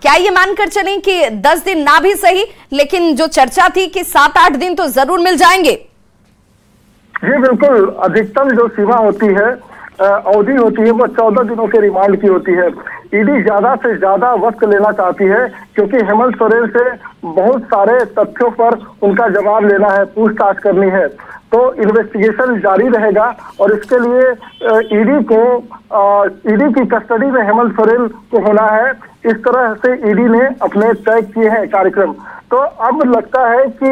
क्या ये मानकर चलें कि 10 दिन ना भी सही, लेकिन जो चर्चा थी कि 7-8 दिन तो जरूर मिल जाएंगे? जी बिल्कुल, अधिकतम जो सीमा होती है, अवधि होती है, वो 14 दिनों के रिमांड की होती है। ईडी ज्यादा से ज्यादा वक्त लेना चाहती है क्योंकि हेमंत सोरेन से बहुत सारे तथ्यों पर उनका जवाब लेना है, पूछताछ करनी है। तो इन्वेस्टिगेशन जारी रहेगा और इसके लिए ईडी की कस्टडी में हेमंत सोरेन को होना है। इस तरह से ईडी ने अपने तय किए हैं कार्यक्रम। तो अब लगता है कि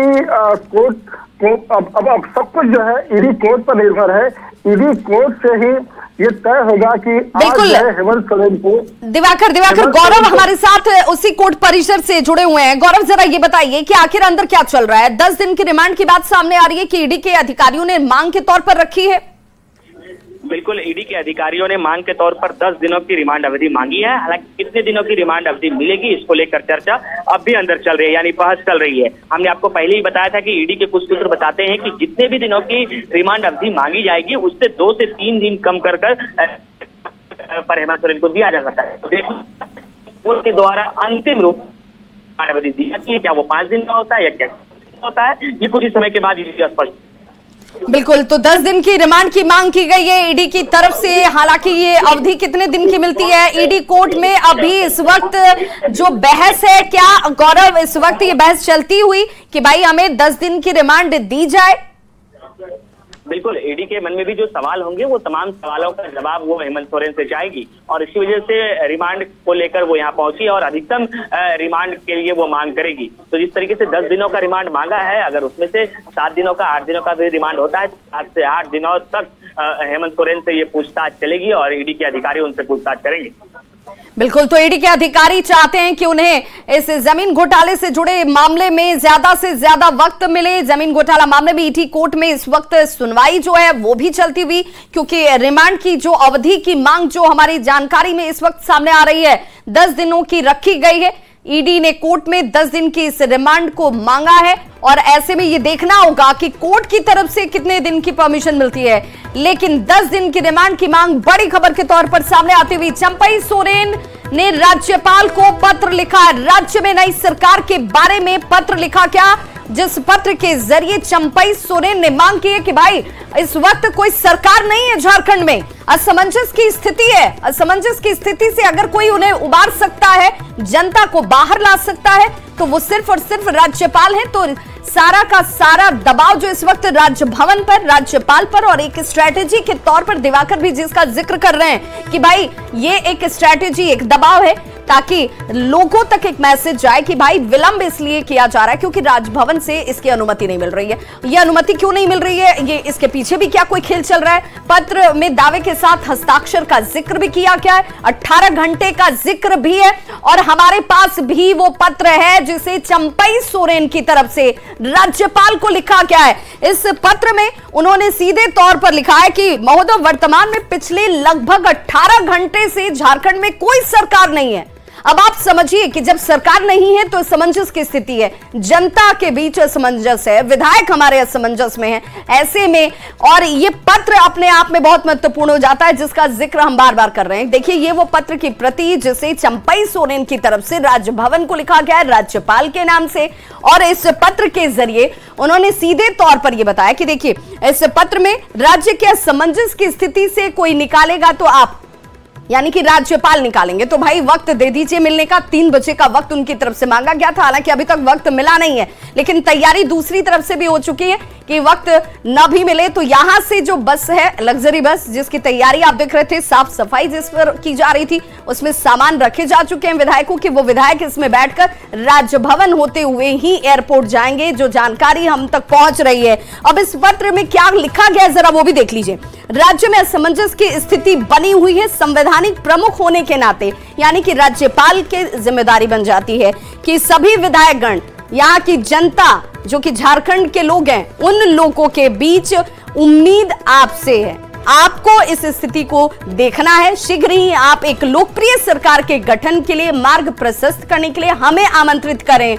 कोर्ट को अब सब कुछ जो है ईडी कोर्ट पर निर्भर है। ईडी कोर्ट से ही ये तय होगा कि आज जो है हेमंत सोरेन को दिवाकर गौरव हमारे साथ उसी कोर्ट परिसर से जुड़े हुए हैं। गौरव, जरा ये बताइए कि आखिर अंदर क्या चल रहा है? 10 दिन की रिमांड की बात सामने आ रही है कि ईडी के अधिकारियों ने मांग के तौर पर रखी है। बिल्कुल, ईडी के अधिकारियों ने मांग के तौर पर 10 दिनों की रिमांड अवधि मांगी है। हालांकि कितने दिनों की रिमांड अवधि मिलेगी, इसको लेकर चर्चा अब भी अंदर चल रही है, यानी बहस चल रही है। हमने आपको पहले ही बताया था कि ईडी के कुछ सूत्र बताते हैं कि जितने भी दिनों की रिमांड अवधि मांगी जाएगी उससे 2 से 3 दिन कम कर पर हेमंत सोरेन को दिया जा सकता है। तो कोर्ट के द्वारा अंतिम रूप अवधि दी जाती है, क्या वो 5 दिन का होता है या क्या होता है, ये कुछ ही समय के बाद स्पष्ट। बिल्कुल, तो 10 दिन की रिमांड की मांग की गई है ईडी की तरफ से। हालांकि ये अवधि कितने दिन की मिलती है ईडी कोर्ट में, अभी इस वक्त जो बहस है, क्या गौरव इस वक्त ये बहस चलती हुई कि भाई हमें 10 दिन की रिमांड दी जाए? बिल्कुल, ईडी के मन में भी जो सवाल होंगे वो तमाम सवालों का जवाब वो हेमंत सोरेन से चाहेगी और इसी वजह से रिमांड को लेकर वो यहाँ पहुंची और अधिकतम रिमांड के लिए वो मांग करेगी। तो जिस तरीके से 10 दिनों का रिमांड मांगा है, अगर उसमें से 7 दिनों का 8 दिनों का भी रिमांड होता है, 7 से 8 दिनों तक हेमंत सोरेन से ये पूछताछ चलेगी और ईडी के अधिकारी उनसे पूछताछ करेंगे। बिल्कुल, तो ईडी के अधिकारी चाहते हैं कि उन्हें इस जमीन घोटाले से जुड़े मामले में ज्यादा से ज्यादा वक्त मिले। जमीन घोटाला मामले में ईडी कोर्ट में इस वक्त सुनवाई जो है वो भी चलती हुई, क्योंकि रिमांड की जो अवधि की मांग जो हमारी जानकारी में इस वक्त सामने आ रही है 10 दिनों की रखी गई है। ईडी ने कोर्ट में 10 दिन की इस रिमांड को मांगा है और ऐसे में ये देखना होगा कि कोर्ट की तरफ से कितने दिन की परमिशन मिलती है। लेकिन 10 दिन की रिमांड की मांग बड़ी खबर के तौर पर सामने आती हुई चंपई सोरेन ने राज्यपाल को पत्र लिखा। राज्य में नई सरकार के बारे में पत्र लिखा, क्या जिस पत्र के जरिए चंपई सोरेन ने मांग की है कि भाई इस वक्त कोई सरकार नहीं है झारखंड में, असमंजस की स्थिति है। असमंजस की स्थिति से अगर कोई उन्हें उबार सकता है, जनता को बाहर ला सकता है, तो वो सिर्फ और सिर्फ राज्यपाल है। तो सारा का सारा दबाव जो इस वक्त राजभवन पर, राज्यपाल पर और एक स्ट्रैटेजी के तौर पर दिवाकर भी जिसका जिक्र कर रहे हैं कि भाई ये एक स्ट्रैटेजी, एक दबाव है ताकि लोगों तक एक मैसेज जाए कि भाई विलंब इसलिए किया जा रहा है क्योंकि राजभवन से इसकी अनुमति नहीं मिल रही है। ये अनुमति क्यों नहीं मिल रही है, ये इसके पीछे भी क्या कोई खेल चल रहा है? पत्र में दावे के साथ हस्ताक्षर का जिक्र भी किया गया है, 18 घंटे का जिक्र भी है और हमारे पास भी वो पत्र है जिसे चंपई सोरेन की तरफ से राज्यपाल को लिखा गया है। इस पत्र में उन्होंने सीधे तौर पर लिखा है कि महोदय, वर्तमान में पिछले लगभग 18 घंटे से झारखंड में कोई सरकार नहीं है। अब आप समझिए कि जब सरकार नहीं है तो असमंजस की स्थिति है, जनता के बीच असमंजस है, विधायक हमारे असमंजस में है। ऐसे में और ये पत्र अपने आप में बहुत महत्वपूर्ण हो जाता है जिसका जिक्र हम बार बार कर रहे हैं। देखिए, ये वो पत्र की प्रति जिसे चंपई सोरेन की तरफ से राजभवन को लिखा गया है राज्यपाल के नाम से और इस पत्र के जरिए उन्होंने सीधे तौर पर यह बताया कि देखिए, इस पत्र में राज्य के असमंजस की स्थिति से कोई निकालेगा तो आप, यानी कि राज्यपाल निकालेंगे, तो भाई वक्त दे दीजिए मिलने का। 3 बजे का वक्त उनकी तरफ से मांगा गया था, हालांकि अभी तक वक्त मिला नहीं है, लेकिन तैयारी दूसरी तरफ से भी हो चुकी है कि वक्त न भी मिले तो यहां से जो बस है, लग्जरी बस, जिसकी तैयारी आप देख रहे थे, साफ सफाई जिस पर की जा रही थी, उसमें सामान रखे जा चुके हैं विधायकों के। वो विधायक इसमें बैठकर राजभवन होते हुए ही एयरपोर्ट जाएंगे, जो जानकारी हम तक पहुंच रही है। अब इस पत्र में क्या लिखा गया जरा वो भी देख लीजिए। राज्य में असमंजस की स्थिति बनी हुई है, संवैधानिक प्रमुख होने के नाते, यानी कि राज्यपाल की जिम्मेदारी बन जाती है कि सभी विधायकगण, यहाँ की जनता जो कि झारखंड के लोग हैं, उन लोगों के बीच उम्मीद आपसे है। आपको इस स्थिति को देखना है। शीघ्र ही आप एक लोकप्रिय सरकार के गठन के लिए मार्ग प्रशस्त करने के लिए हमें आमंत्रित करें।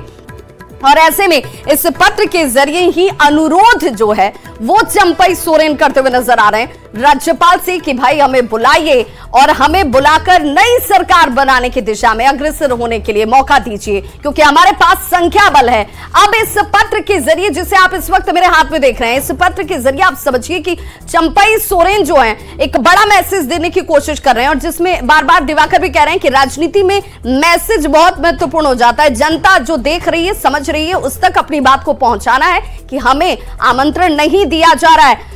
और ऐसे में इस पत्र के जरिए ही अनुरोध जो है वो चंपई सोरेन करते हुए नजर आ रहे हैं राज्यपाल से कि भाई हमें बुलाइए और हमें बुलाकर नई सरकार बनाने की दिशा में अग्रसर होने के लिए मौका दीजिए, क्योंकि हमारे पास संख्या बल है। अब इस पत्र के जरिए, जिसे आप इस वक्त मेरे हाथ में देख रहे हैं, इस पत्र के जरिए आप समझिए कि चंपई सोरेन जो है एक बड़ा मैसेज देने की कोशिश कर रहे हैं, और जिसमें बार बार दिवाकर भी कह रहे हैं कि राजनीति में मैसेज बहुत महत्वपूर्ण हो जाता है। जनता जो देख रही है, समझ रही है, उस तक अपनी बात को पहुंचाना है कि हमें आमंत्रण नहीं दिया जा रहा है।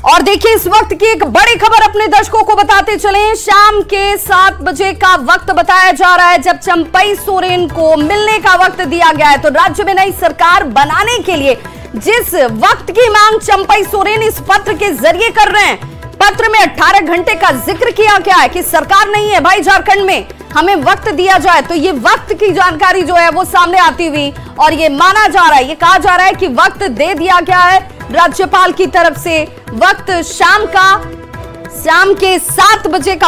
और देखिए इस वक्त की एक बड़ी खबर अपने दर्शकों को बताते चले। शाम के 7 बजे का वक्त बताया जा रहा है जब चंपई सोरेन को मिलने का वक्त दिया गया है। तो राज्य में नई सरकार बनाने के लिए जिस वक्त की मांग चंपई सोरेन इस पत्र के जरिए कर रहे हैं, पत्र में 18 घंटे का जिक्र किया गया है कि सरकार नहीं है भाई झारखंड में, हमें वक्त दिया जाए। तो ये वक्त की जानकारी जो है वो सामने आती हुई, और ये माना जा रहा है, ये कहा जा रहा है कि वक्त दे दिया गया है राज्यपाल की तरफ से। वक्त शाम के 7 बजे का,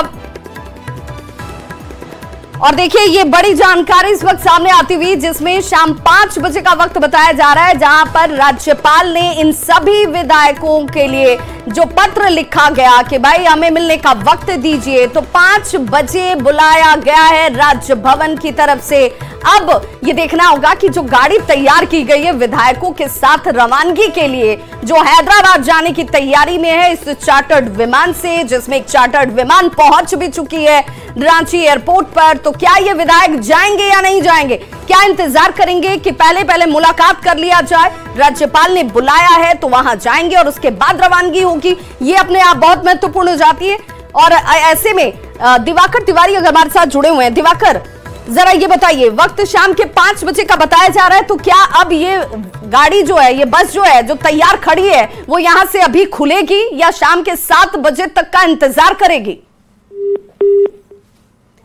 और देखिए ये बड़ी जानकारी इस वक्त सामने आती हुई, जिसमें शाम 5 बजे का वक्त बताया जा रहा है, जहां पर राज्यपाल ने इन सभी विधायकों के लिए जो पत्र लिखा गया कि भाई हमें मिलने का वक्त दीजिए, तो 5 बजे बुलाया गया है राजभवन की तरफ से। अब ये देखना होगा कि जो गाड़ी तैयार की गई है विधायकों के साथ रवानगी के लिए, जो हैदराबाद जाने की तैयारी में है इस चार्टर्ड विमान से, जिसमें एक चार्टर्ड विमान पहुंच भी चुकी है रांची एयरपोर्ट पर, तो क्या ये विधायक जाएंगे या नहीं जाएंगे? क्या इंतजार करेंगे कि पहले मुलाकात कर लिया जाए? राज्यपाल ने बुलाया है तो वहां जाएंगे और उसके बाद रवानगी होगी। ये अपने आप बहुत महत्वपूर्ण हो जाती है। और ऐसे में दिवाकर तिवारी अगर हमारे साथ जुड़े हुए हैं, दिवाकर जरा ये बताइए, वक्त शाम के 5 बजे का बताया जा रहा है, तो क्या अब ये गाड़ी जो है, ये बस जो है जो तैयार खड़ी है, वो यहां से अभी खुलेगी या शाम के 7 बजे तक का इंतजार करेगी?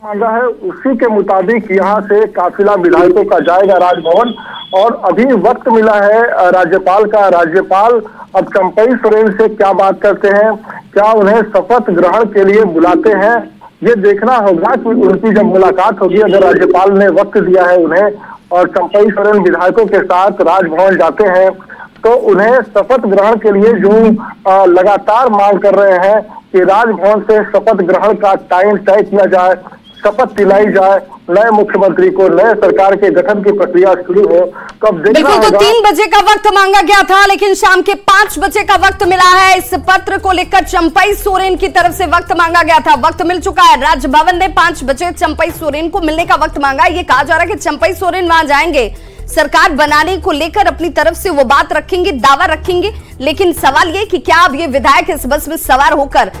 मांगा है उसी के मुताबिक यहाँ से काफिला विधायकों का जाएगा राजभवन, और अभी वक्त मिला है राज्यपाल का। राज्यपाल अब चंपई सोरेन से क्या बात करते हैं, क्या उन्हें शपथ ग्रहण के लिए बुलाते हैं, ये देखना होगा कि उनकी जब मुलाकात होगी। अगर राज्यपाल ने वक्त दिया है उन्हें और चंपई सोरेन विधायकों के साथ राजभवन जाते हैं, तो उन्हें शपथ ग्रहण के लिए जो लगातार मांग कर रहे हैं कि राजभवन से शपथ ग्रहण का टाइम तय किया जाए, शपथ दिलाई जाए, नए मुख्यमंत्री को, नए सरकार के गठन की प्रक्रिया शुरू हो। कब बिल्कुल, तो 3 बजे का वक्त मांगा गया था, लेकिन शाम के 5 बजे का वक्त मिला है। इस पत्र को लेकर चंपई सोरेन की तरफ से वक्त मांगा गया था, वक्त मिल चुका है। राजभवन ने 5 बजे चंपई सोरेन को मिलने का वक्त मांगा। ये कहा जा रहा है कि चंपई सोरेन वहां जाएंगे, सरकार बनाने को लेकर अपनी तरफ से वो बात रखेंगे, दावा रखेंगे। लेकिन सवाल ये कि क्या अब ये विधायक इस बस में सवार होकर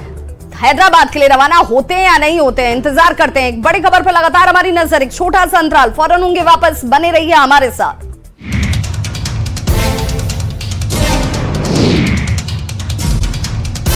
हैदराबाद के लिए रवाना होते हैं या नहीं होते हैं, इंतजार करते हैं। एक बड़ी खबर पर लगातार हमारी नजर, एक छोटा सा अंतराल, फौरन होंगे वापस, बने रहिए हमारे साथ।